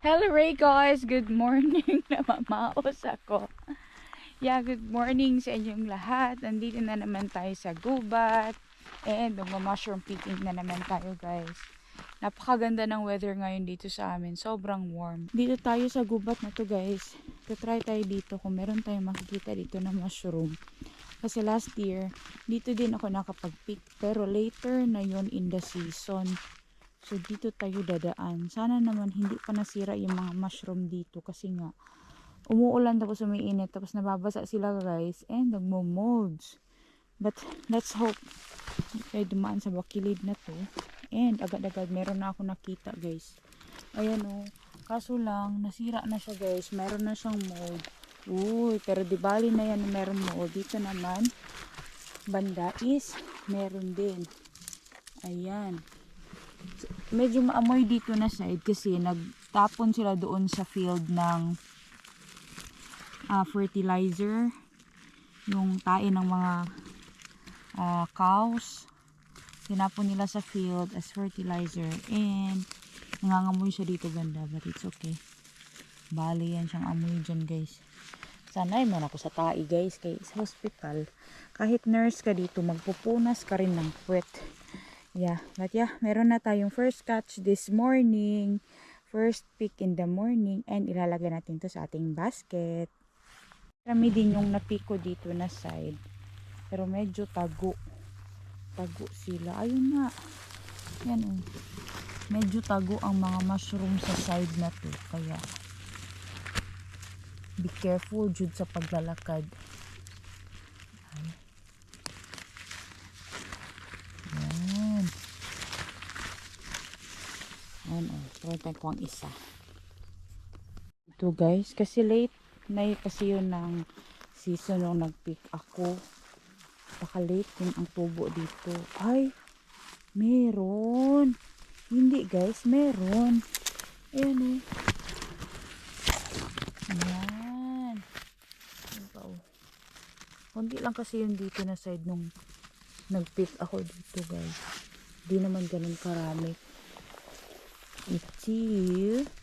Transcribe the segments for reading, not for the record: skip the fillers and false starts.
Hello Ray guys, good morning. Namamaos ako. Good morning sa inyong lahat. Nandito na naman tayo sa gubat. And mushroom picking na naman tayo guys. Napakaganda ng weather ngayon dito sa amin. Sobrang warm. Dito tayo sa gubat na to guys. Try tayo dito kung meron tayong makikita dito na mushroom. Kasi last year, dito din ako nakapag-pick. Pero later na yon in the season. So dito tayo dadaan. Sana naman hindi pa nasira yung mga mushroom dito kasi nga umuulan tapos umiinit tapos nababasa sila guys and nagmo-molds. But let's hope ay dumaan sa bakilid na to. And agad-agad meron na ako nakita guys. Ayan o. Kaso lang nasira na siya guys. Meron na siyang mold. Uy, pero di bali na yan meron mold. Dito naman banda is meron din. Ayan. Medyo maamoy dito na side kasi nagtapon sila doon sa field ng fertilizer, yung tae ng mga cows, tinapon nila sa field as fertilizer and nangangamoy siya dito banda, but it's okay. Bali yan siyang amoy dyan guys. Sanay man ako sa tae guys, kay sa hospital kahit nurse ka dito magpupunas ka rin ng puwet. But meron na tayong first catch this morning. First pick in the morning. And ilalagay natin to sa ating basket. Marami din yung napick ko dito na side. Pero medyo tago. Tago sila. Ayun nga. Yan o. Medyo tago ang mga mushroom sa side na to. Kaya be careful jud sa paglalakad. Try tayo ko ang isa. Ito guys, kasi late na kasi yun ng season nung nag-pick ako. Baka late yung ang tubo dito. Ay, meron. Hindi guys, meron. Ayan o. Ayan. Kundi lang kasi yun dito na side nung nag-pick ako dito guys. Di naman ganun karami.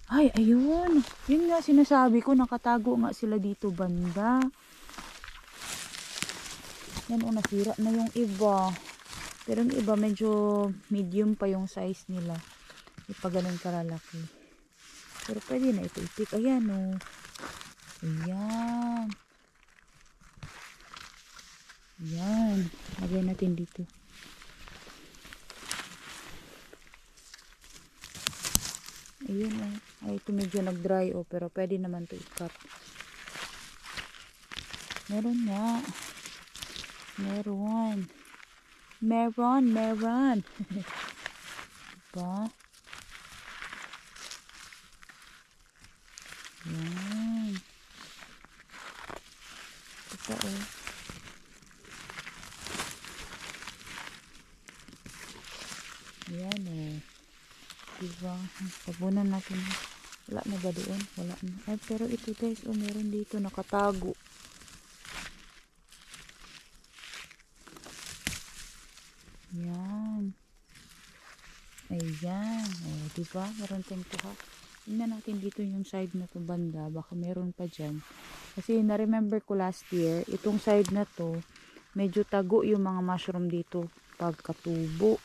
Ay, ayun. Yun nga sinasabi ko, nakatago nga sila dito banda. Yan o, nasira na yung iba. Pero yung iba medyo medium pa yung size nila. Hindi pa ganun karalaki. Pero pwede na ito ipik. Ayan o. Ayan. Ayan. Lagay natin dito. Ayun o. Ay, ito medyo nag-dry o. Pero pwede naman ito i-cut. Meron nga. Meron. Meron. Diba? Yan. Ito o. Yan o. Diba? Tabunan natin. Wala na ba doon? Wala na. Ay, pero ito guys, meron dito nakatago. Yan. Ayan. O, diba? Meron tayong kuha. Tingnan natin dito yung side na to banda. Baka meron pa dyan. Kasi na-remember ko last year, itong side na to, medyo tago yung mga mushroom dito pagkatubo.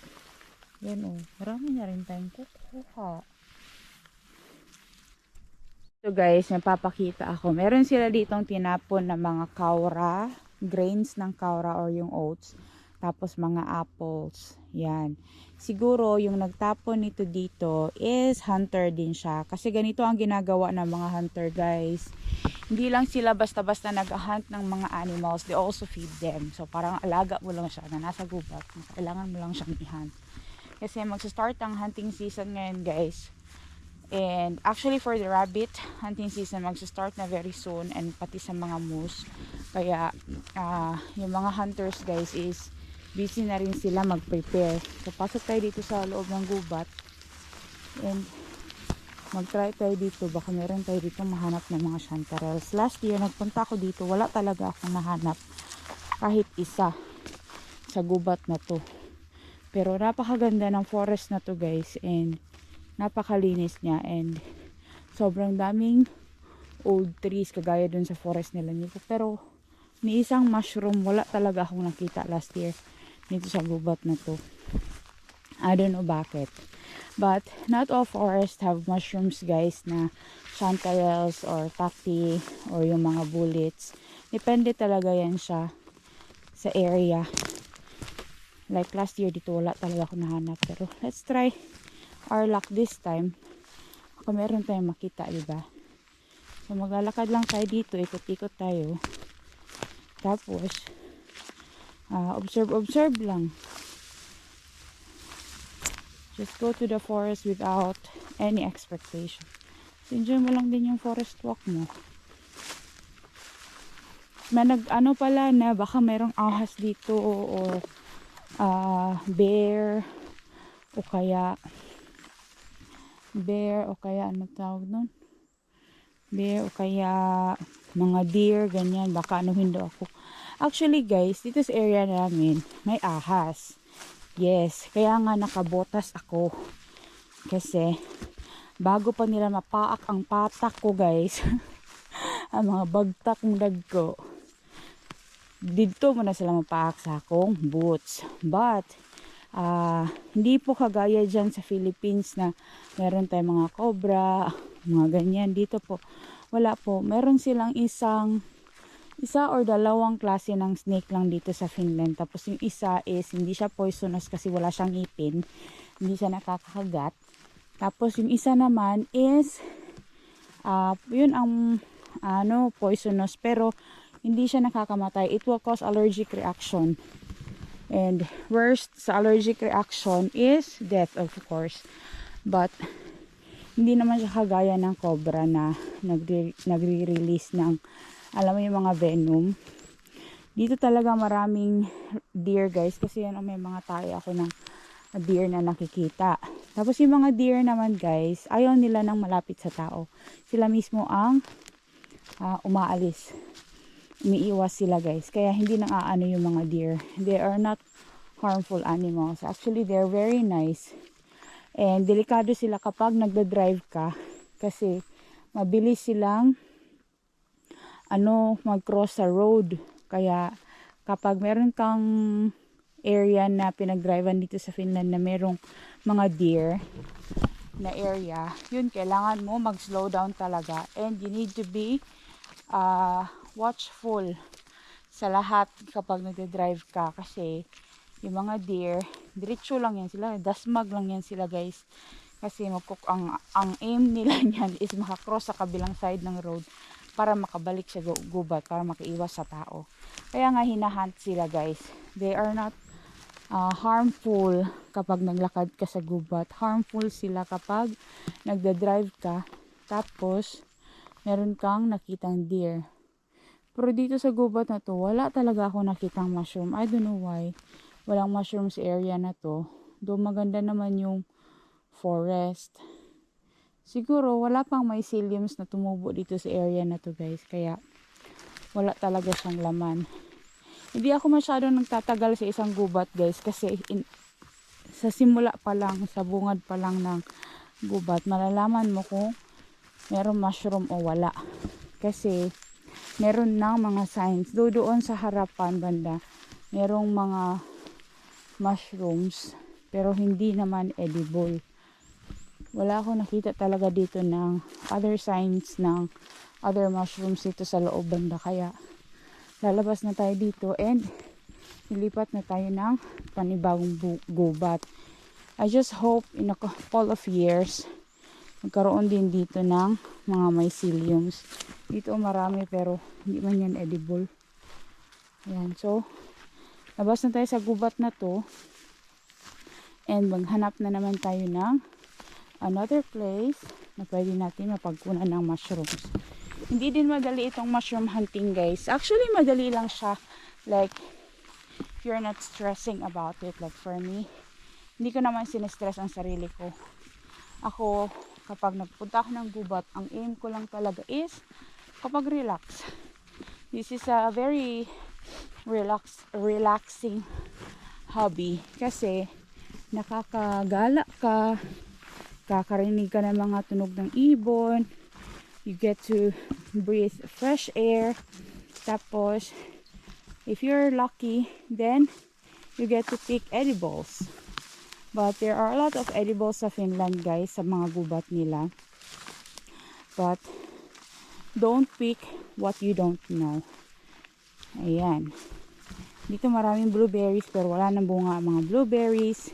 Yan o. Marami na rin tayong kukuha. So guys, napapakita ako. Meron sila ditong tinapon na mga kaura, grains ng kaura or yung oats. Tapos mga apples. Yan. Siguro yung nagtapon nito dito is hunter din siya. Kasi ganito ang ginagawa ng mga hunter guys. Hindi lang sila basta-basta nag-hunt ng mga animals. They also feed them. So parang alaga mo lang siya na nasa gubat. Kailangan mo lang siyang i-hunt. Kasi magsa-start ang hunting season ngayon guys. And actually for the rabbit hunting season magsa-start na very soon, and pati sa mga moose. Kaya yung mga hunters guys is busy na rin sila mag-prepare. So pasok tayo dito sa loob ng gubat and mag-try tayo dito. Baka meron tayo dito mahanap ng mga chanterelles. Last year nagpunta ako dito, wala talaga akong nahanap kahit isa sa gubat na to. Pero napakaganda ng forest na to guys, and napakalinis niya, and sobrang daming old trees kagaya dun sa forest nila nito. Pero ni isang mushroom wala talaga akong nakita last year dito sa gubat na to. I don't know bakit. But not all forests have mushrooms guys, na chanterelles or taki or yung mga bullets. Depende talaga yan siya sa area. Like last year dito wala talaga ako nahanap. Pero let's try our luck this time. Baka meron tayong makita, diba? So maglalakad lang tayo dito, ikot-ikot tayo. Tapos observe lang. Just go to the forest without any expectation. So enjoy mo lang din yung forest walk mo. Ano pala na baka mayroong ahas dito or bear o kaya ano tawag nun? Bear o kaya mga deer, ganyan. Baka anuhin daw ako. Actually guys, dito sa area namin may ahas. Yes, kaya nga nakabotas ako. Kasi bago pa nila mapaak ang patak ko guys, ang mga bagtak ng dagko, dito muna sila mapaak sa akong boots. But hindi po kagaya dyan sa Philippines na meron tayong mga cobra, mga ganyan. Dito po wala po. Meron silang isa or dalawang klase ng snake lang dito sa Finland. Tapos yung isa is hindi siya poisonous kasi wala siyang ipin, hindi siya nakakagat. Tapos yung isa naman is yun ang poisonous pero hindi siya nakakamatay. It will cause allergic reaction. And worst sa allergic reaction is death, of course. But hindi naman siya kagaya ng cobra na nagre-release ng, alam mo yung mga venom. Dito talaga maraming deer guys, kasi yan may mga tayo ako ng deer na nakikita. Tapos yung mga deer naman guys, ayaw nila nang malapit sa tao. Sila mismo ang umaalis. Umiiwas sila guys. Kaya hindi nang aano yung mga deer. They are not harmful animals. Actually, they're very nice. And delikado sila kapag nagda-drive ka. Kasi mabilis silang mag-cross sa road. Kaya kapag meron kang area na pinag-drivean dito sa Finland na merong mga deer na area, yun, kailangan mo mag-slow down talaga. And you need to be watchful sa lahat kapag nagde-drive ka. Kasi yung mga deer, diretso lang yan sila. Dasmag lang yan sila guys. Kasi ang aim nila niyan is makakross sa kabilang side ng road para makabalik sa gubat, para makaiwas sa tao. Kaya nga hinahunt sila guys. They are not harmful kapag naglakad ka sa gubat. Harmful sila kapag nagda-drive ka tapos meron kang nakitang deer. Pero dito sa gubat na to, wala talaga ako nakitang mushroom. I don't know why. Walang mushroom sa area na to. Though maganda naman yung forest. Siguro wala pang myceliums na tumubo dito sa area na to guys. Kaya wala talaga siyang laman. Hindi ako masyadong nagtatagal sa isang gubat guys. Kasi sa simula pa lang, sa bungad pa lang ng gubat, malalaman mo kung meron mushroom o wala. Kasi meron ng mga signs. Doon sa harapan banda, merong mga mushrooms. Pero hindi naman edible. Wala akong nakita talaga dito ng other signs ng other mushrooms dito sa loob banda. Kaya lalabas na tayo dito and lilipat na tayo ng panibagong gubat. I just hope in a couple of years magkaroon din dito ng mga myceliums. Dito marami pero hindi man yan edible. Ayan, so labas na tayo sa gubat na to and maghanap na naman tayo ng another place na pwede natin mapagkunan ng mushrooms. Hindi din madali itong mushroom hunting guys. Actually madali lang siya, like if you're not stressing about it. Like for me, hindi ko naman sinestress ang sarili ko. Ako kapag nagpunta ako ng gubat, ang aim ko lang talaga is kapag relax. This is a very relaxing hobby kasi nakakagala ka, kakarinig ka ng mga tunog ng ibon, You get to breathe fresh air. Tapos, if you're lucky, then you get to pick edibles. But there are a lot of edibles sa Finland, guys, sa mga gubat nila. But don't pick what you don't know. Ayan. Dito maraming blueberries pero wala nang bunga ang mga blueberries.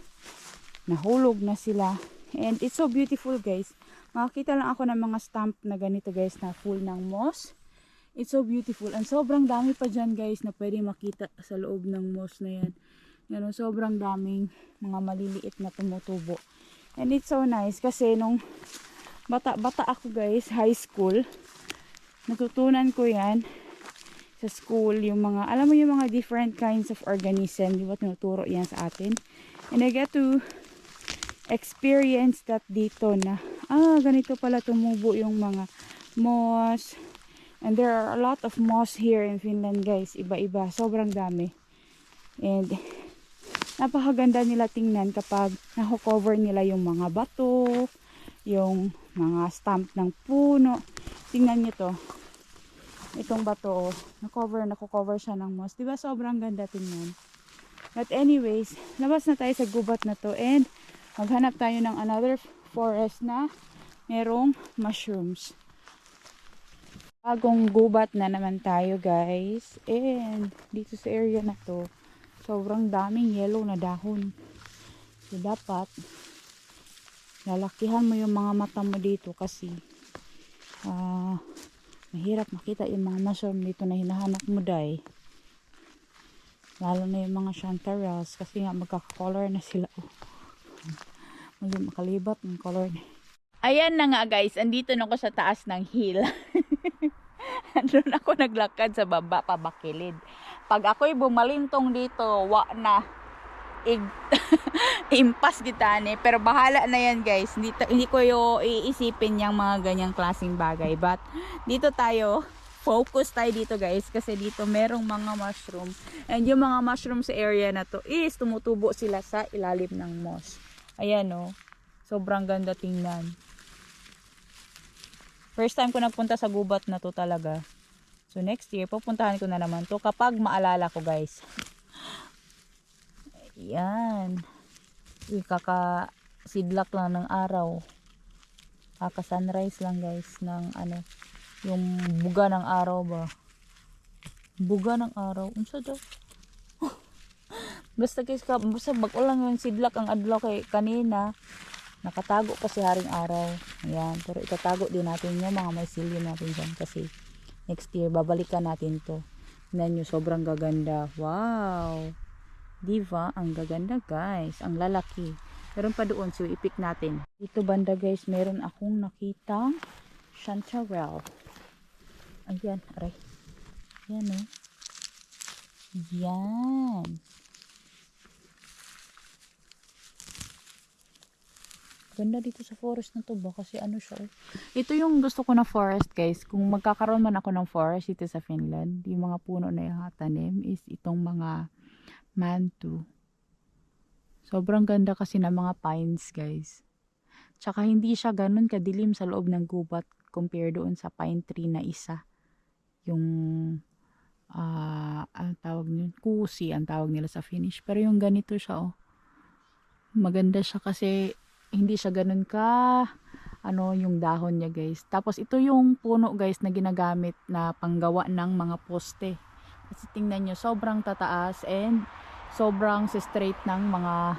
Nahulog na sila. And it's so beautiful, guys. Makakita lang ako ng mga stump na ganito, guys, na full ng moss. It's so beautiful. And sobrang dami pa dyan, guys, na pwede makita sa loob ng moss na yan. Yan, sobrang daming mga maliliit na tumutubo. And it's so nice kasi nung bata ako, guys, high school, natutunan ko yan sa school, yung mga, alam mo yung mga different kinds of organism, di ba tinuturo yan sa atin. And I get to experience that dito na, ganito pala tumubo yung mga moss. And there are a lot of moss here in Finland, guys. Iba-iba. Sobrang dami. And napakaganda nila tingnan kapag nakocover nila yung mga bato, yung mga stump ng puno. Tingnan nyo to. Itong bato, nakocover siya ng moss. Diba sobrang ganda tingnan? But anyways, labas na tayo sa gubat na to. And maghanap tayo ng another forest na merong mushrooms. Bagong gubat na naman tayo, guys. And dito sa area na to, sobrang daming yellow na dahon. So dapat lalakihan mo yung mga mata mo dito kasi mahirap makita yung mga mushroom dito na hinahanap mo, day. Lalo na yung mga chanterelles kasi nga magkaka-color na sila. Hindi makalibat ng color na. Ayan na nga, guys, andito na ako sa taas ng hill. Andun ako naglakad sa baba pabakilid. Pag ako'y bumalintong dito, impas gitane. Pero bahala na yan, guys. Hindi ko iisipin yung mga ganyang klaseng bagay. But dito tayo, focus tayo dito, guys. Kasi dito merong mga mushroom. And yung mga mushroom sa area na to is tumutubo sila sa ilalim ng moss. Ayan, oh. Sobrang ganda tingnan. First time ko nagpunta sa gubat na to talaga. So next year, pupuntahan ko na naman to kapag maalala ko, guys. Ayan. Kaka-sidlak lang ng araw. Kaka-sunrise lang, guys, ng yung buga ng araw ba. Buga ng araw. Unsa daw? Basta, guys, basta bagulang yung sidlak ang adlaw kay kanina. Nakatago pa si haring araw. Ayan. Pero itatago din natin yung mga mycelium natin dyan. Kasi next year, babalikan natin to. Tignan nyo, sobrang gaganda. Wow! Diba? Ang gaganda, guys. Ang lalaki. Meron pa doon. So, ipik natin. Dito banda, guys, meron akong nakitang chanterelle. Ayan. Aray. Ayan, oh. Yan. Ganda dito sa forest na to ba? Kasi siya. Ito yung gusto ko na forest, guys. Kung magkakaroon man ako ng forest dito sa Finland, yung mga puno na yung tanim is itong mga mantu. Sobrang ganda kasi ng mga pines, guys. Tsaka hindi siya ganun kadilim sa loob ng gubat compared doon sa pine tree na isa. Yung ang tawag nyo? Kusi ang tawag nila sa Finnish. Pero yung ganito siya, oh. Maganda siya kasi hindi siya ganun yung dahon niya, guys. Tapos ito yung puno, guys, na ginagamit na panggawa ng mga poste. Kasi tingnan nyo, sobrang tataas and sobrang straight ng mga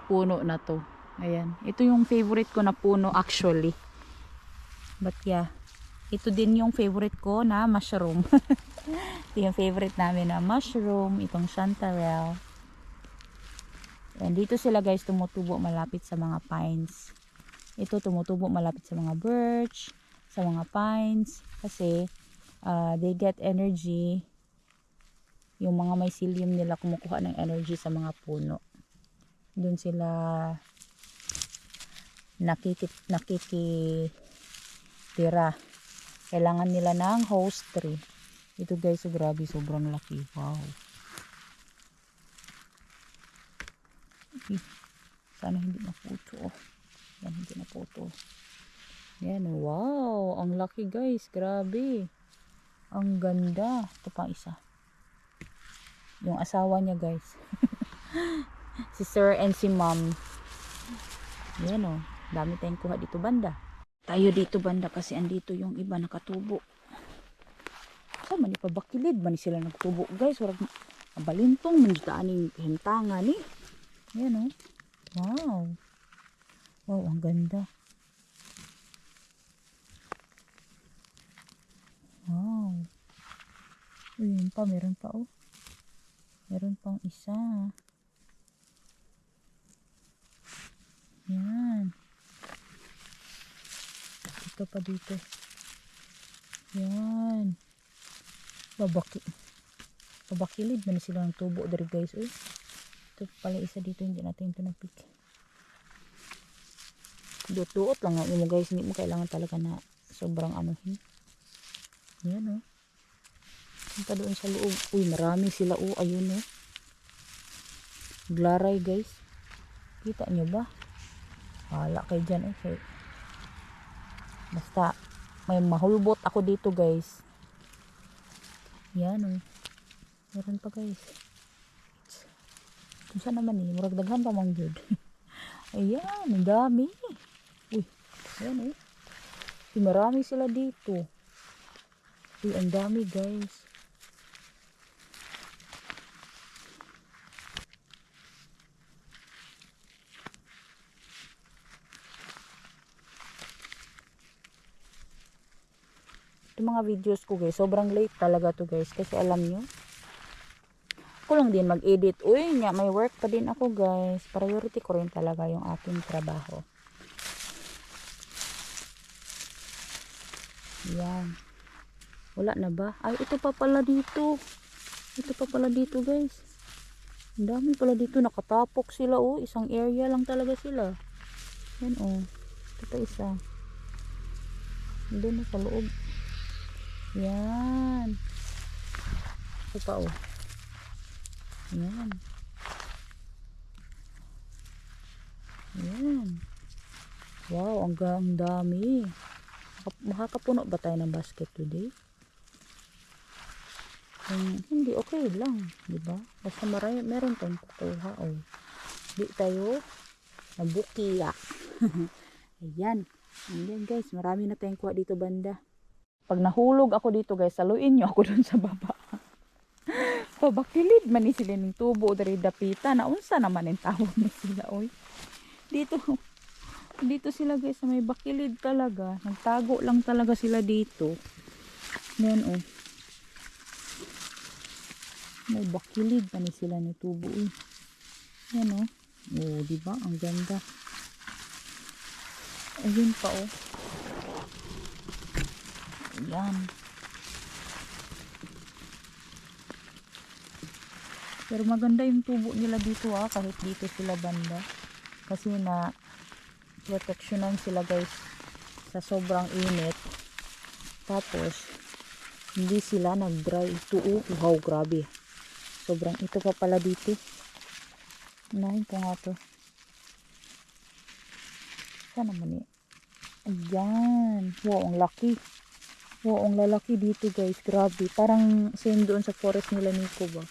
puno na to. Ayan. Ito yung favorite ko na puno actually. But yeah, ito din yung favorite ko na mushroom. Ito yung favorite namin na mushroom, itong chanterelle. And dito sila, guys, tumutubo malapit sa mga pines. Ito tumutubo malapit sa mga birch, sa mga pines. Kasi they get energy. Yung mga mycelium nila kumukuha ng energy sa mga puno. Doon sila nakikitira. Kailangan nila ng host tree. Ito, guys, so grabe, sobrang laki. Wow. Sana hindi naputo. Yan, hindi naputo. Yan, wow, ang laki guys, grabe. Ang ganda. Ito pang isa. Yung asawa niya guys. Si sir and si mom. Yan o, dami tayong kuha dito banda. Tayo dito banda kasi andito yung iba nakatubo. Sa mani pa bakilid, mani sila nagtubo guys. Warag balintong, manjutaan yung hintangan eh. Yan o. Wow. Wow, ang ganda. Wow. Uy, yun pa, meron pa oh. Meron pang isa. Yan. Ito pa dito. Yan. Babakilid man sila ng tubo dari guys. Uy. Ito pala isa dito, hindi natin ito na-pick. Duot-duot lang nga mo guys, hindi mo kailangan talaga na sobrang anuhin. Yan o. Punta doon sa loob. Uy, marami sila o. Ayun o. Glaray guys. Kita nyo ba? Hala kayo dyan eh. Basta may mahulbot ako dito guys. Yan o. Meron pa guys. Kung saan naman eh. Murag daghan pa mang good. Ayan. Ang dami. Uy. Ayan o. Uy, marami sila dito. Uy, ang dami guys. Mga videos ko guys, sobrang late talaga to guys, kasi alam nyo ako lang din mag-edit. Uy, may work pa din ako guys, priority ko rin talaga yung aking trabaho. Yan, wala na ba? Ay, ito pa pala dito guys, ang dami pala dito, nakatapok sila oh, isang area lang talaga sila. Yan oh, ito pa isa doon sa loob. Yan. Ito pa oh. Yan. Yan. Wow, ang dami. Makakapuno ba tayo ng basket today? Hindi, okay lang. Diba? Basta meron tayong kukuha oh. Di tayo nabukiya. Ayan. Ayan guys, marami na tayong kuha dito banda. Pag nahulog ako dito guys, saluin nyo ako dun sa baba. Pabakilid man ni sila ng tubo dari dapita. Naunsa naman yung tawag na sila oy. Dito sila guys, may bakilid talaga. Nagtago lang talaga sila dito. Yan oh. May bakilid man ni sila ng tubo eh. Yan oh. Oh, diba? Ang ganda. Ayun pa oh. Yan. Pero maganda yung tubo nila dito kahit dito sila banda. Kasi na proteksyonan sila guys sa sobrang init. Tapos hindi sila nag-dry. Ito wow, grabe. Sobrang ito pa pala dito. Unahin ko nga to. Saan naman eh? Ayan. Wow, ang laki. Wow, ang lalaki dito guys. Grabe. Parang same doon sa forest nila Nico ba.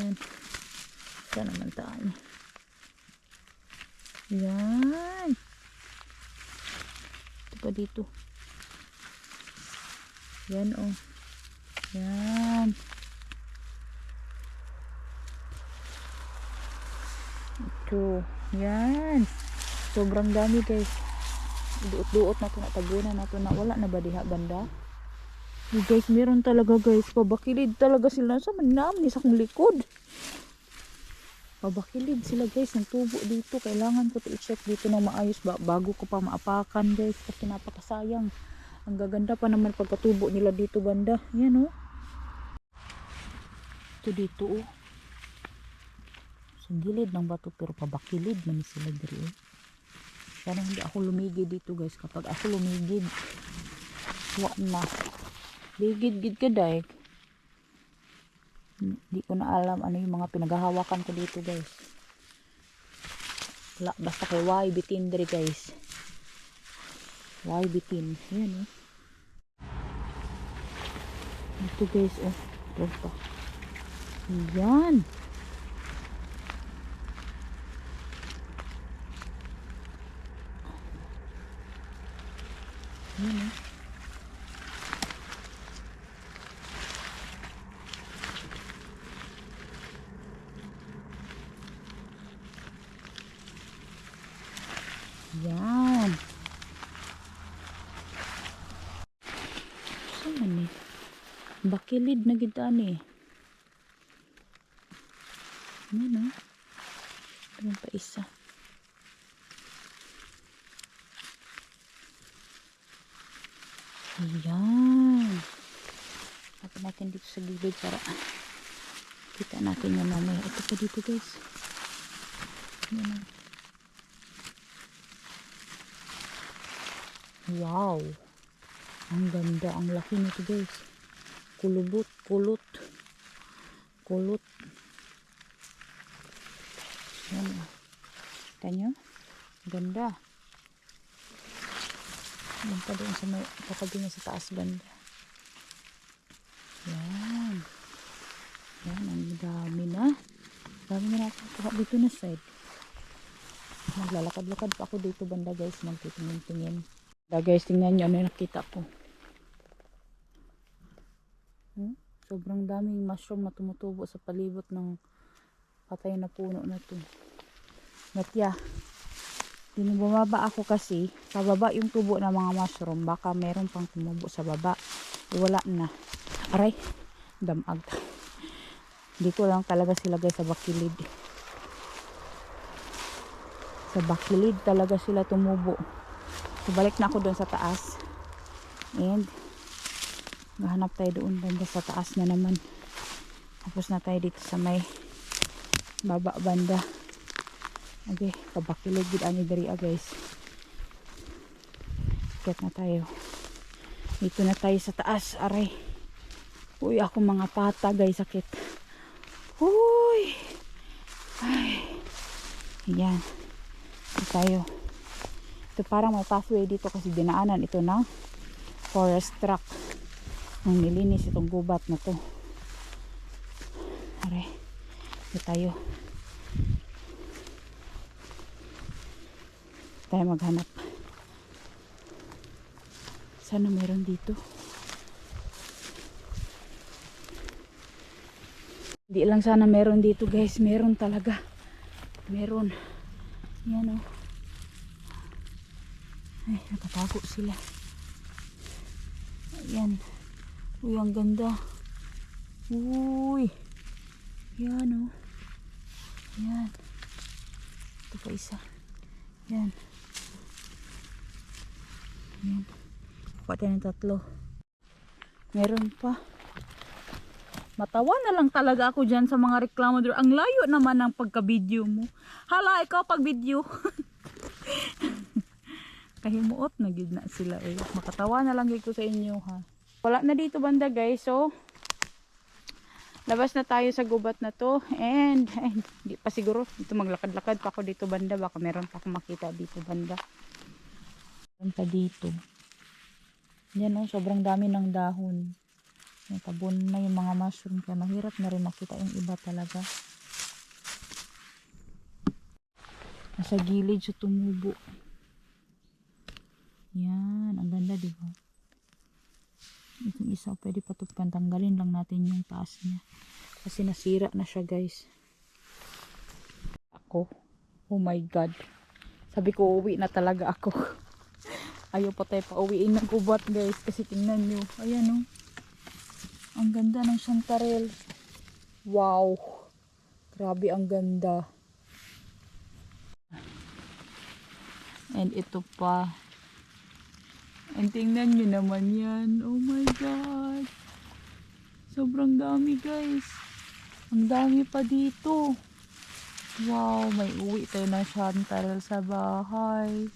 Yan. Saan naman tayo? Yan. Ito pa dito. Yan oh. Yan. Ito. Yan. Sobrang dami guys. Duot-duot na ito, natabunan na ito, na wala na ba diha banda? Guys, meron talaga guys, pabakilid talaga sila sa manam ni sa kong likod. Pabakilid sila guys ng tubo dito. Kailangan ko to i-check dito na maayos bago ko pa maapakan guys, kasi napakasayang. Ang gaganda pa naman pagkatubo nila dito banda. Yan oh. Ito dito oh. Sa gilid ng bato pero pabakilid man sila dito oh. Sana hindi ako lumigid dito guys. Kapag ako lumigid, wak na. Ligid-gid ka dahil. Hindi ko na alam ano yung mga pinaghahawakan ko dito guys. Wala, basta kay Y bitin diri guys. Y bitin. Yan ito guys, ito pa. Yan. Yan Yan. Saan bakilid na kita ni. Yan Ito pa isa. Ayan. Tapos natin dito sa gilid para kita natin yung mamaya. Ito pa dito guys. Yan Wow. Ang ganda. Ang laki nito guys. Kulubot. Kulot. Yan. Kita nyo? Ganda. Yan pa doon sa may katabi niya sa taas banda. Yan. Yan. Ang dami na. Dami na nakukuha dito na side. Maglalakad-lakad pa ako dito banda guys. Magtitingin-tingin. Guys, tingnan nyo ano yung nakita ko. Sobrang daming mushroom na tumutubo sa palibot ng patay na puno na to. Natya, bumaba ako kasi pababa yung tubo ng mga mushroom. Baka meron pang tumubo sa baba. Wala na. Aray, damag. Dito lang talaga sila guys sa bakilid. Sa bakilid talaga sila tumubo. So, balik na ako doon sa taas. And gahanap tayo doon banda sa taas na naman. Tapos na tayo dito sa may baba banda. Okay, kabakilid gid ani diri guys. Kaya na tayo. Dito na tayo sa taas. Aray. Uy, ako mga pata guys, sakit. Uy. Ay. Ayan. Dito tayo. Ito parang may pathway dito kasi dinaanan ito ng forest truck. Nang nilinis itong gubat na to. Aray. Ito tayo. Tayo maghanap. Sana meron dito. Hindi lang sana meron dito guys. Meron talaga. Meron. Yan Ay, nakatago sila. Ayan. Uy, ang ganda. Uy. Yan Yan. Ito pa isa. Yan. Yan. Kuha ng tatlo. Meron pa. Matawa na lang talaga ako dyan sa mga reklamo. Ang layo naman ng pagka-video mo. Hala, ikaw pag-video. Kahimuot na gid na sila makatawa na lang ko sa inyo ha. Wala na dito banda guys, so labas na tayo sa gubat na to and hindi pa siguro dito maglakad-lakad pa ako dito banda, baka meron pa akong makita dito banda. Meron pa dito. Yan sobrang dami ng dahon. Tabon na yung mga mushroom kaya mahirap na rin makita yung iba talaga. Nasa gilid siya tumubo. Yan, ang ganda diba? Itong isa, pwede pa ito pantanggalin lang natin yung taas niya. Kasi nasira na siya guys. Ako, oh my god. Sabi ko, uwi na talaga ako. Ayaw pa tayo pa uwiin ng gubat guys. Kasi tingnan nyo, ayan ang ganda ng chantarelle. Wow. Grabe ang ganda. And ito pa. And tingnan nyo naman yan. Oh my god. Sobrang dami guys. Ang dami pa dito. Wow. May uwi tayo ng chantarelle sa bahay.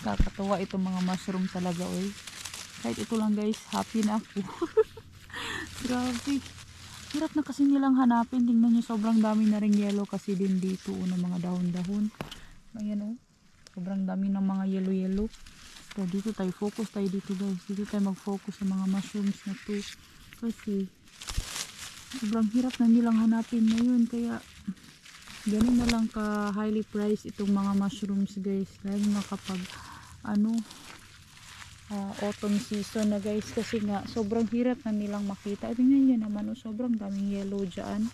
Kakatuwa itong mga mushroom talaga. Kahit ito lang guys. Happy na ako. Grabe. hirap na kasi nilang hanapin. Tingnan nyo, sobrang dami na rin yellow kasi din dito ng mga dahon-dahon. Ayan o. Sobrang dami ng mga yellow-yellow. So, dito tayo. Focus tayo dito guys. Dito tayo mag-focus sa mga mushrooms na to. Kasi, sobrang hirap na nilang hanapin ngayon. Kaya, ganun na lang ka highly priced itong mga mushrooms guys. Lalo na kapag, autumn season na guys. Kasi nga, sobrang hirap na nilang makita. Tingnan nyo naman, sobrang daming yellow dyan.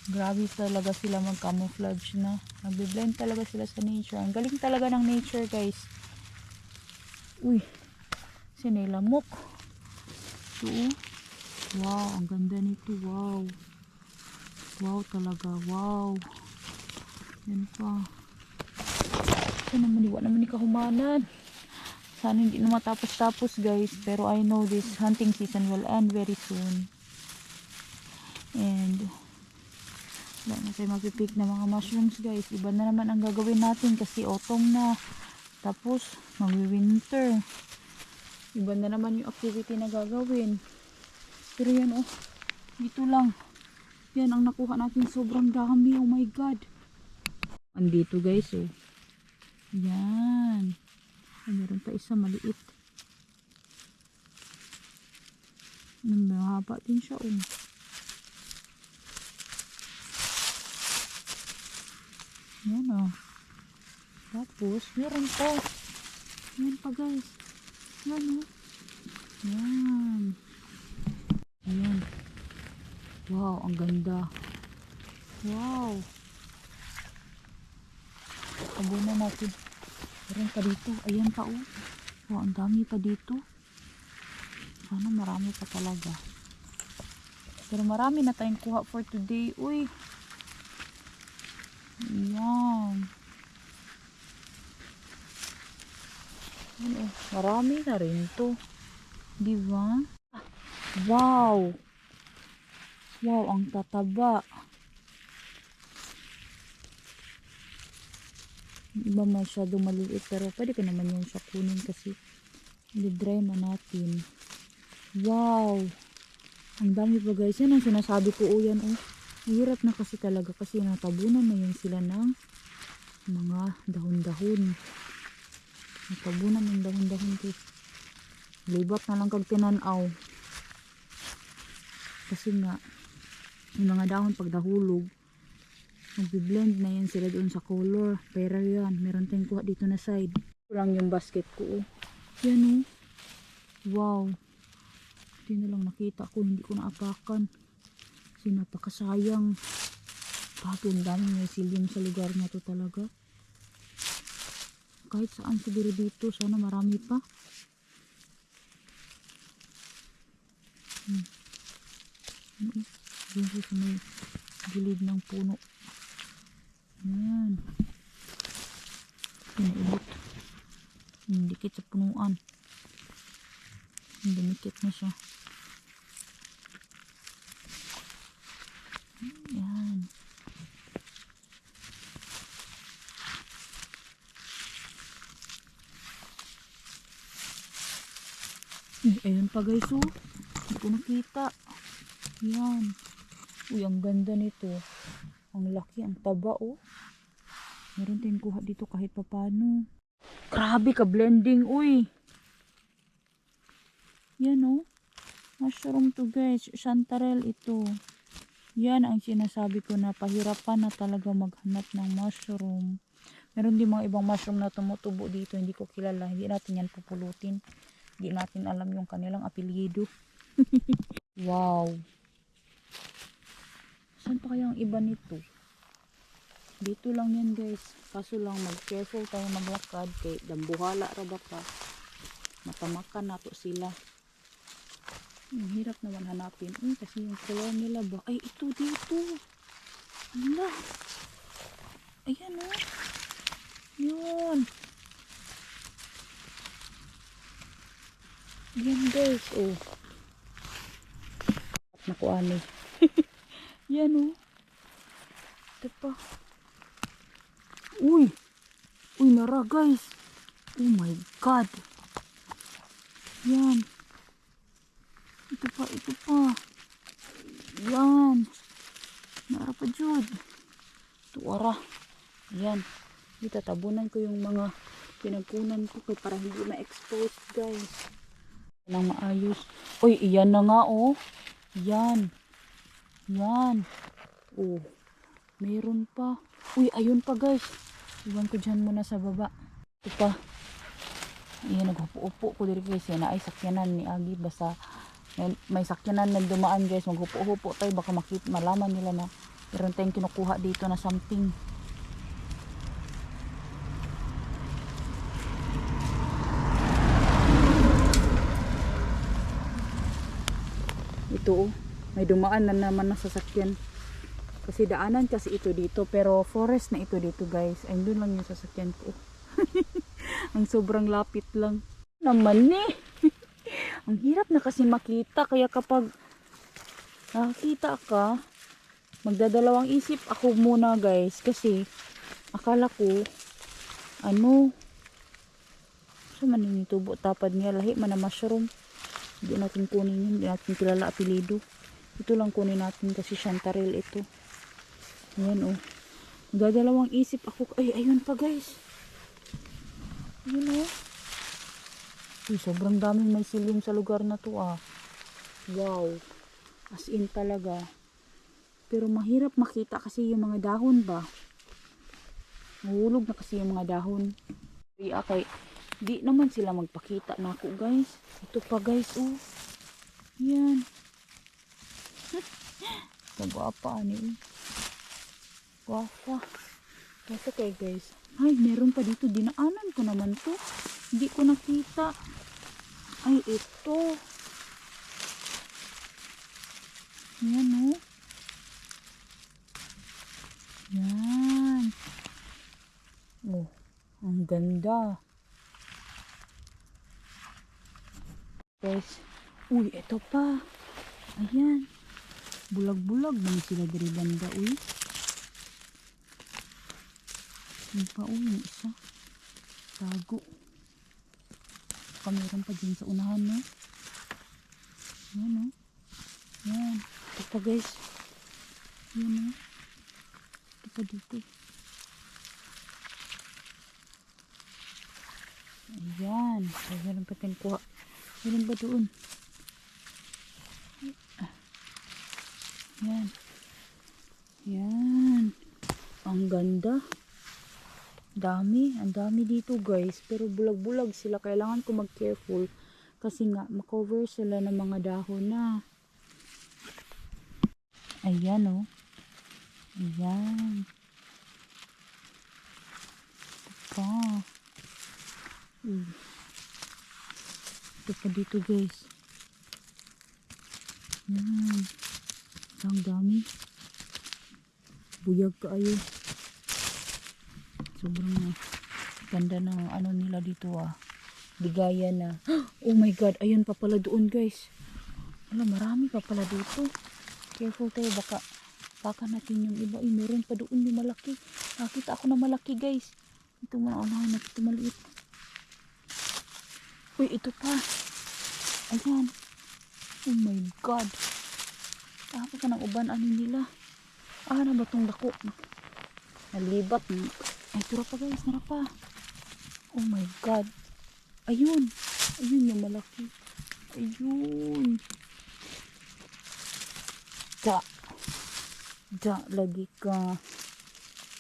Grabe talaga sila mag-camouflage na. Nagbe-blend talaga sila sa nature. Ang galing talaga ng nature guys. Uy, sinilamok. Ito. Wow, ang ganda nito. Wow. Wow talaga. Wow. Yan pa. Sana naman, iwa naman ni kahumanan. Sana hindi na matapos-tapos guys. Pero I know this hunting season will end very soon. And wala na tayo magpipick na mga mushrooms guys. Iba na naman ang gagawin natin kasi autumn na. Tapos magwi-winter. Iba na naman yung activity na gagawin. Pero yan oh. Dito lang. Yan ang nakuha natin. Sobrang dami. Oh my god. Andito guys oh. Yan. Ay, meron pa isa maliit. Mahaba din siya oh. Yan o. Tapos, meron pa. Yan pa guys. Yan o. Yan. Ayan. Wow, ang ganda. Wow. Tabunan natin. Meron pa dito. Ayan pa o. Wow, ang dami pa dito. Sana marami pa talaga. Pero marami na tayong kuha for today. Uy. Ayan. Marami na rin to. Diba? Wow. Wow, ang tataba. Iba masyado maliit pero pwede ko naman yung siya kunin kasi i-dry na natin. Wow. Ang dami pa guys. Yan ang sinasabi ko. O yan o. Hirap na kasi talaga kasi natabunan na yun sila ng mga dahon-dahon. Natabunan ng dahon-dahon ko. Libat na lang kag tinanaw. Kasi nga yung mga dahon pag nahulog magbi-blend na yan sila doon sa color. Pero yan, meron tayong kuha dito na side. Ito lang yung basket ko. Yan o. Wow. Hindi na lang nakita ko. Hindi ko naapakan. Kasi napakasayang. Bakit ang daming mycelium sa lugar na to talaga. Kahit saan siguro dito. Sana marami pa. Dito sa may gilid ng puno. Ayan. Pinulot. Dikit sa punuan. Dumikit na siya. Ayan. Ayun pa guys oh. Hindi ko nakita. Ayan. Uy, ang ganda nito. Ang laki, ang taba oh. Meron tayong kuha dito kahit papano. Grabe ka blending uy. Yan oh. Mushroom to guys. Chanterelle ito. Yan ang sinasabi ko na pahirapan na talaga maghanap ng mushroom. Meron din mga ibang mushroom na tumutubo dito. Hindi ko kilala. Hindi natin yan pupulutin. Hindi natin alam yung kanilang apelyido. Wow. Saan pa kaya ang iba nito? Dito lang yan guys. Kaso lang mag-careful tayo maglakad. Kay dambuhala raba ka. Matamakan nato sila. Ang hirap naman hanapin. Kasi yung color nila ba? Ay, ito dito. Hala. Ayan o. Yun. Yan guys. Oh. Nakuha ni. Yan o. Ito pa. Uy. Uy, nara guys. Oh my god. Yan. Ito pa, ito pa. Yan. Nara pa jud. Tuara. Yan. Itatabunan ko yung mga pinagkunan ko kay para hindi ma-expose guys. Nang maayos. Uy, iyan na nga oh. Yan. Yan. Oh. Meron pa. Uy, ayun pa guys. Iwan ko dyan muna sa baba. Ito pa. Iyan, naghupo-upo ko diri guys. Yan ay sakyanan ni Agi. Basta may sakyanan na dumaan guys. Maghupo-upo tayo. Baka malaman nila na meron tayong kinukuha dito na something. Ito oh, may dumaan na naman na sasakyan. Kasi daanan kasi ito dito, pero forest na ito dito guys. Ay doon lang yung sasakyan ko. Ang sobrang lapit lang. Naman eh. Ang hirap na kasi makita, kaya kapag nakakita ka, magdadalawang isip ako muna guys. Kasi akala ko, so maninitubo tapad niya, lahi man na mushroom. Hindi natin kunin yun, hindi natin kilala apelido. Ito lang kunin natin kasi Chantarelle ito. Ayan oh. Dadalawang isip ako. Ay, ayun pa guys. Ayun oh. Uy, sobrang daming may silim sa lugar na to ah. Wow. As in talaga. Pero mahirap makita kasi yung mga dahon ba. Mahulog na kasi yung mga dahon. Okay. Di naman sila magpakita na ako guys. Ito pa guys oh. Yan. Nagwapa ani oh. Gwapa. Kasi kay guys. Ay, meron pa dito. Dinaanan ko naman to. Hindi ko nakita. Ay, ito. Yan oh. Yan. Oh, ang ganda. Guys, uy, ito pa. Ayan. Bulag-bulag bang sila dari banda, uy. Yung pa, uy, yung isa. Tago. Meron pa dyan sa unahan, no? Ayan, no? Ayan. Ito pa, guys. Ayan, no? Ito pa dito. Ayan. Meron pa tayong kuha. Meron ba doon? Yan. Yan. Ang ganda. Ang dami dito guys. Pero bulag-bulag sila. Kailangan ko mag-careful. Kasi nga, makover sila ng mga dahon na. Ayan oh. Ayan. Ito pa. Ito pa dito guys. Yan. Ang dami. Buyag kaayo. Sobrang ganda ng ano nila dito ah. Bigaya na. Oh my god, ayun pa pala doon guys. Wala, marami pa pala dito. Careful tayo, baka natin yung iba. Ay, meron pa doon yung malaki. Nakita ako na malaki guys. Ito mga unahan na ito maliit. Uy, ito pa. Ayan. Oh my god. Tapos ka ng uban ano nila. Na ba itong dako? Nalibat. Ay, tura pa guys. Nara pa. Oh my god. Ayun. Ayun yung malaki. Ayun. Lagi ka.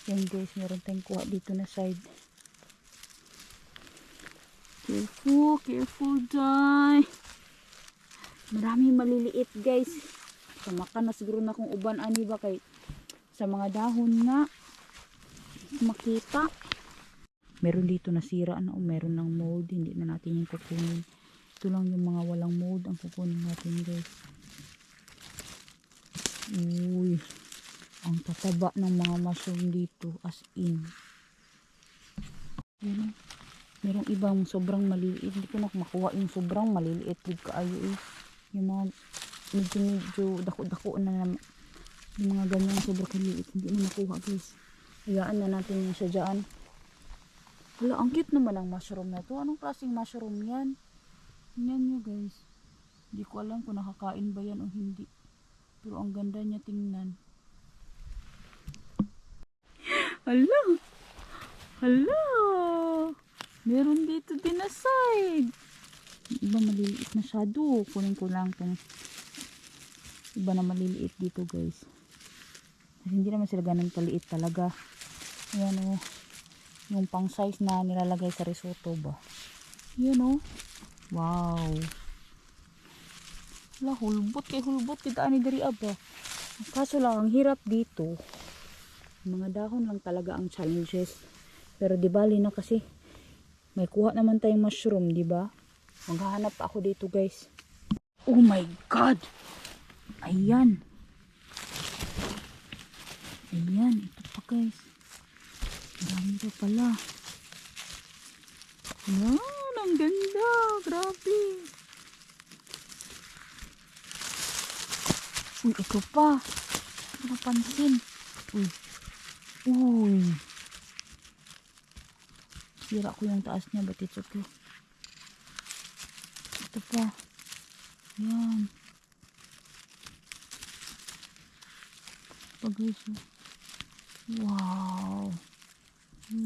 Yan guys. Meron tayong kuha dito na side. Careful, die. Maraming maliliit guys. Samakan na siguro na kung uban ani ba kay sa mga dahon na makita. Meron dito nasira na o meron ng mold. Hindi na natin yung kukunin. Ito lang yung mga walang mold ang kukunin natin guys. Uy. Ang tataba ng mga mushroom dito as in. Yan. Merong ibang sobrang maliliit. Hindi ko na makuha yung sobrang maliliit. Kaayo eh. Yung mga medyo dako-dako na naman. Yung mga ganyan sobrang maliliit. Hindi na makuha guys. Hayaan na natin yung siya dyan. Wala, ang cute naman ang mushroom na to. Anong klaseng mushroom yan? Tingnan nyo guys. Hindi ko alam kung nakakain ba yan o hindi. Pero ang ganda niya tingnan. Hala! Hala! Meron dito din na side. Iba maliliit masyado. Kunin ko lang kung iba na maliliit dito guys. Kasi hindi naman sila ganun kaliit talaga. Ayan o. Yung pang size na nilalagay sa risotto ba. Ayan o. Wow. Wala, hulbot kay hulbot. Kita ani dari aba. Kaso lang, ang hirap dito. Mga dahon lang talaga ang challenges. Pero di bali na kasi may kuha naman tayong mushroom, di ba? Maghahanap pa ako dito, guys. Oh my God! Ayan. Ayan, ito pa, guys. Marami pa pala. Ayan, ang ganda. Grabe. Uy, ito pa. Ito napansin. Uy. Uy. Sira ko yung taas niya, but it's okay. Ito pa. Yan. Pag-guys. Wow.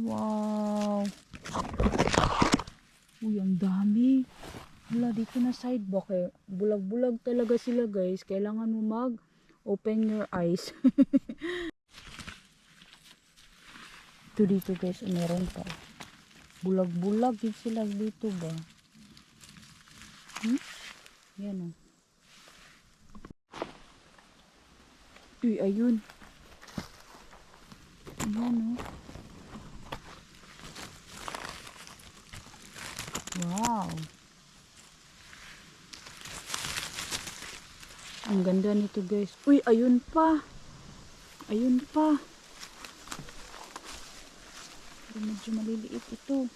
Wow. Uy, ang dami. Wala, dito na sidewalk eh. Bulag-bulag talaga sila guys. Kailangan mo open your eyes. Ito dito guys, meron pa. Bulag-bulag din sila dito ba? Yan o. Uy, ayun. Ayan o. Wow. Ang ganda nito guys. Uy, ayun pa. Ayun pa. Pero medyo maliliit ito.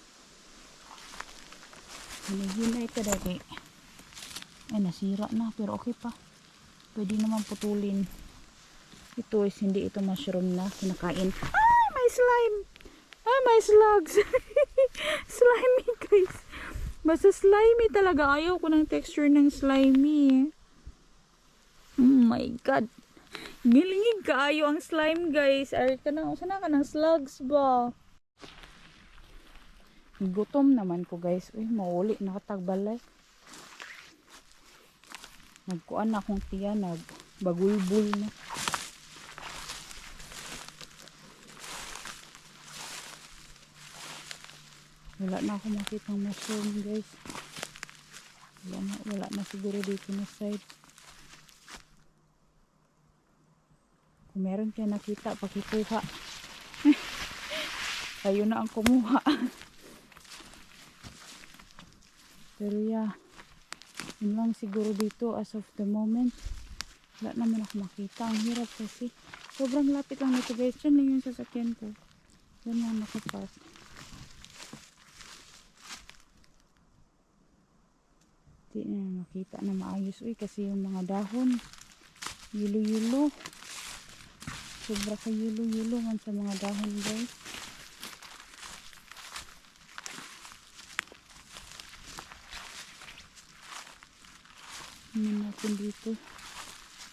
Hinahinay ka dati. Ay, nasira na. Pero okay pa. Pwede naman putulin. Ito is hindi ito mushroom na kinakain. Ah, may slime. Ah, may slugs. Slimy guys. Basta slimy talaga. Ayaw ko ng texture ng slimy. Oh my God. Gilingig kaayo ang slime guys. Ay ka na. Sana ka ng slugs ba? Gutom naman ko guys. Uy, mauli. Nakatagbalay. Nagkuan na akong tiyan. Nagbagulbul na. Wala na ako makita ng mushroom guys. Wala na siguro dito na side. Kung meron kayo nakita, pakikuha. Kayo na ang kumuha. Pero yeah, yun lang siguro dito as of the moment. Wala naman ako makita. Ang hirap kasi. Sobrang lapit lang nito guys. Yan lang yung sasakyan ko. Yan lang nakapark. Hindi na makita na maayos. Uy, kasi yung mga dahon. Yulo-yulo. Sobra ka yulo-yulo man sa mga dahon guys. Ano natin dito.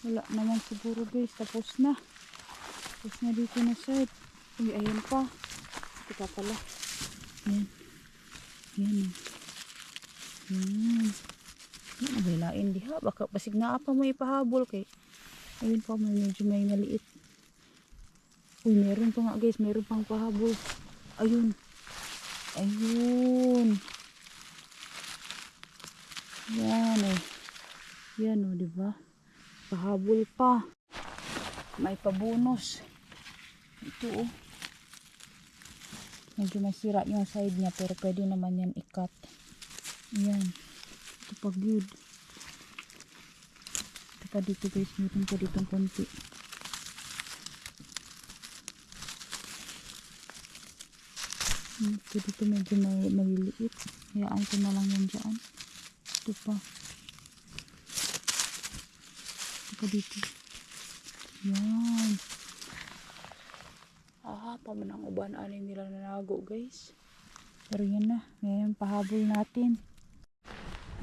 Wala naman siguro guys. Tapos na. Tapos na dito na side. Uy, ayun pa. Tika pala. Ayan. Ayan. Ayan. Ayan. Nabilain diha. Baka pasig na pa mo ipahabol kay. Ayun pa. Medyo may maliit. Uy, meron pa nga guys. Meron pang pahabol. Ayun. Ayun. Yan eh. Yan o, diba? Pahabol pa. May pabonus. Ito o. Medyo masira yung side niya. Pero pwede naman yan i-cut. Yan. Ito pa good. Ito pa dito guys. Meron pa ditong konti. Ito dito medyo maliliit. Hayaan ko na lang yan dyan. Ito pa. Ito pa dito. Yan. Pamanang uban ani nila nanago guys. Pero yan na. Ngayon pahabol natin.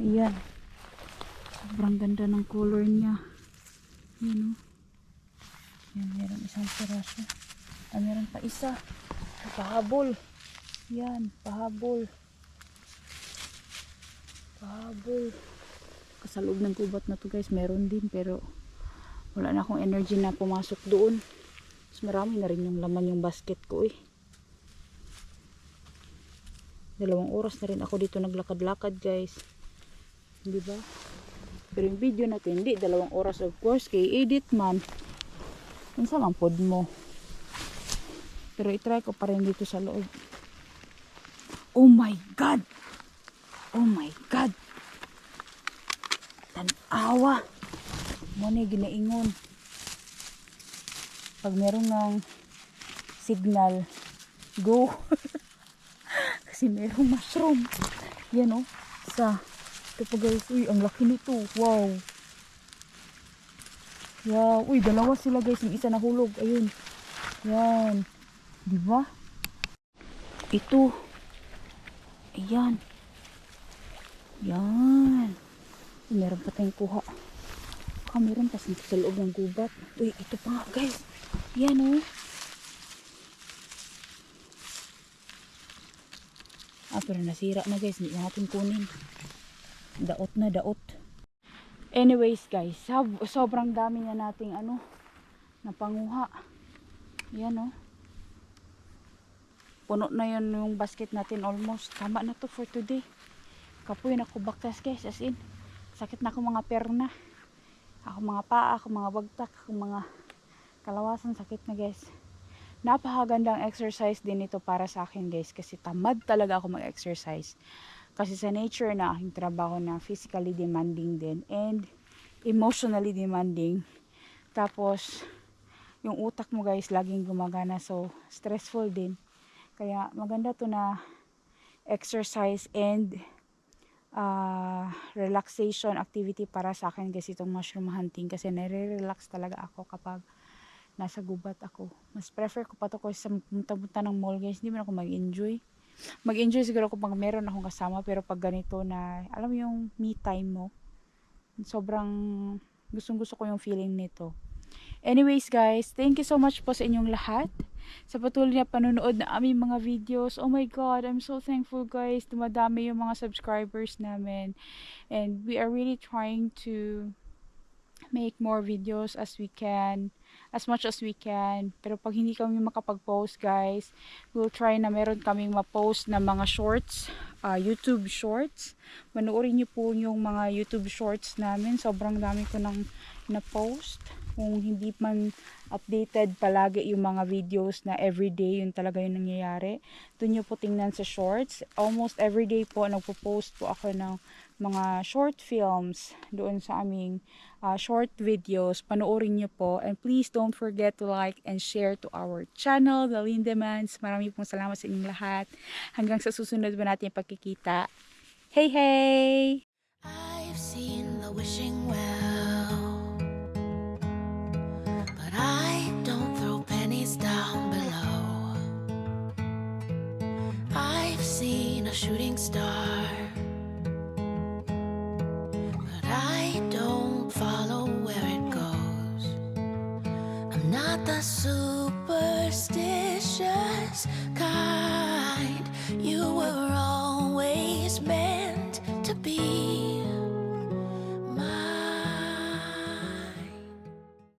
Ayan. Sobrang ganda ng color niya. Yun o. Yan, meron isang piraso. Meron pa isa. Pahabol. Yan, pahabol. Pahabol. Sa loob ng gubat na to guys, meron din. Pero wala na akong energy na pumasok doon. Mas marami na rin yung laman yung basket ko eh. 2 oras na rin ako dito naglakad-lakad guys. Di ba? Pero yung video natin, hindi 2 oras of course. Kay edit man. Minsan ang pod mo. Pero itry ko pa rin dito sa loob. Oh my God! Oh my God! Tanawa! Muna ginaingon. Pag meron ng signal, go! Kasi merong mushroom. Yan o. Ito pa guys. Uy, ang laki nito. Wow. Wow. Uy, 2 sila guys. Yung isa nahulog. Ayun. Yan. Diba? Ito. Ayan. Yan. Uy, meron pa tayong kuha. Meron pa sa loob ng gubat. Uy, ito pa nga guys. Yan o. Pero nasira na guys, hindi natin kunin. Daot na daot. Anyways guys, sobrang dami na nating napanguha. Yan o. Puno na yun yung basket natin almost. Tama na to for today. Kapoy na ko baktas guys, as in. Sakit na ako mga perna. Ako mga paa, ako mga bagtak, ako mga kalawasan, sakit na guys. Napakagandang exercise din ito para sa akin guys, kasi tamad talaga ako mag-exercise. Kasi sa nature na aking trabaho na physically demanding din and emotionally demanding. Tapos yung utak mo guys laging gumagana, so stressful din. Kaya maganda to na exercise and relaxation activity para sa akin guys itong mushroom hunting, kasi nare-relax talaga ako kapag nasa gubat ako. Mas prefer ko pa to kasi sa punta-punta ng mall guys, hindi man ako mag-enjoy. Mag-enjoy siguro ako pag meron akong kasama, pero pag ganito na, alam mo yung me time mo, sobrang gustong-gusto ko yung feeling nito. Anyways guys, thank you so much po sa inyong lahat sa patuloy na panonood na aming mga videos. Oh my God, I'm so thankful guys. Dumadami yung mga subscribers namin. And we are really trying to make more videos as we can, as much as we can. Pero pag hindi kami makapag-post guys, we'll try na meron kaming ma-post na mga shorts, YouTube shorts. Manoorin niyo po yung mga YouTube shorts namin. Sobrang dami ko nang na-post. Kung hindi man updated palagi yung mga videos na everyday, yun talaga yung nangyayari. Doon nyo po tingnan sa shorts. Almost everyday po nagpo-post po ako ng mga short films doon sa aming short videos. Panoorin nyo po. And please don't forget to like and share to our channel, The Lindemans. Marami pong salamat sa inyong lahat. Hanggang sa susunod ba natin pagkikita. Hey, hey! I've seen the wishing well, but I don't throw pennies down below. I've seen a shooting star, but I don't follow where it goes. I'm not the superstitious kind. You were